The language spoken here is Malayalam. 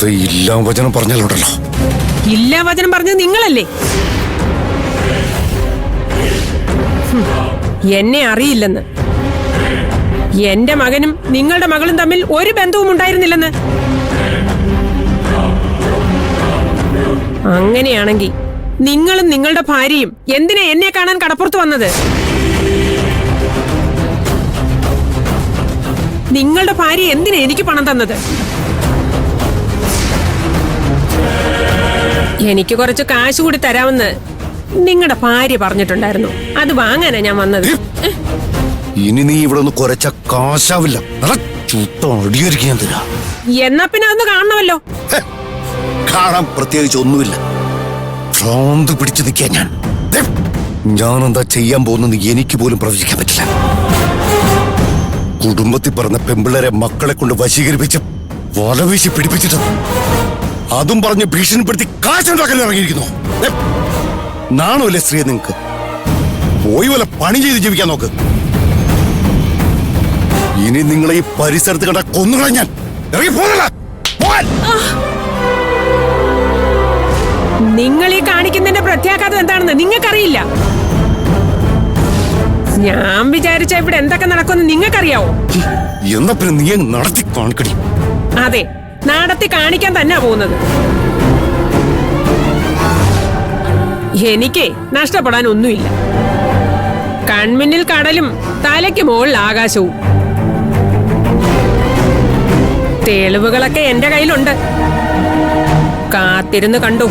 വെറുതെ ഇല്ലാ വചനം പറഞ്ഞാലുണ്ടല്ലോ. ഇല്ലാ വചനം പറഞ്ഞത് നിങ്ങളല്ലേ? എന്നെ അറിയില്ലെന്ന്, എന്റെ മകനും നിങ്ങളുടെ മകളും തമ്മിൽ ഒരു ബന്ധവും ഉണ്ടായിരുന്നില്ലെന്ന്. അങ്ങനെയാണെങ്കിൽ നിങ്ങളും നിങ്ങളുടെ ഭാര്യയും എന്തിനാ എന്നെ കാണാൻ കടപ്പുറത്ത് വന്നത്? നിങ്ങളുടെ ഭാര്യ എന്തിനാ എനിക്ക് പണം തന്നത്? എനിക്ക് കുറച്ച് കാശ് കൂടി തരാമെന്ന് നിങ്ങളുടെ ഭാര്യ പറഞ്ഞിട്ടുണ്ടായിരുന്നു. അത് വാങ്ങാനാ ഞാൻ വന്നത്. ഇനി നീ ഇവിടെ ഒന്ന് കുറച്ച കാശാവില്ല. അടിയൊരുക്കി ഞാൻ തരാ. എന്നാ പിന്നെ അതൊന്ന് കാണണമല്ലോ. കാണാൻ പ്രത്യേകിച്ച് ഒന്നുമില്ല. ഭ്രാന്ത് പിടിച്ചു നിൽക്കാൻ ഞാനെന്താ ചെയ്യാൻ പോകുന്നത് എനിക്ക് പോലും പ്രവചിക്കാൻ പറ്റില്ല. കുടുംബത്തിൽ പറഞ്ഞ പെമ്പിള്ളേരെ മക്കളെ കൊണ്ട് വശീകരിപ്പിച്ച് വലവീശി പിടിപ്പിച്ചിട്ട് അതും പറഞ്ഞ് ഭീഷണിപ്പെടുത്തി കാശുണ്ടാക്കാൻ ഇറങ്ങിയിരിക്കുന്നു. നാണല്ലേ സ്ത്രീയെ നിങ്ങക്ക്? പോയി വല്ല പണി ചെയ്ത് ജീവിക്കാൻ നോക്ക്. ഇനി നിങ്ങളെ ഈ പരിസരത്ത് കണ്ട കൊന്നുകളഞ്ഞാൽ ഇറങ്ങി പോകല. നിങ്ങൾ ഈ കാണിക്കുന്നതിന്റെ പ്രത്യാഘാതം എന്താണെന്ന് നിങ്ങൾക്കറിയില്ല. ഞാൻ വിചാരിച്ച ഇവിടെ എന്തൊക്കെ നടക്കുമെന്ന് നിങ്ങൾക്കറിയാവോ? എന്നാ പിന്നെ നീ നടത്തി കാണിക്കടി. അതെ, നടത്തി കാണിക്കാൻ തന്നെ പോകുന്നത്. എനിക്ക് നഷ്ടപ്പെടാൻ ഒന്നുമില്ല. കൺമുന്നിൽ കടലും തലയ്ക്ക് മുകളിൽ ആകാശവും. തെളിവുകളൊക്കെ എന്റെ കയ്യിലുണ്ട്. കാത്തിരുന്ന് കണ്ടു.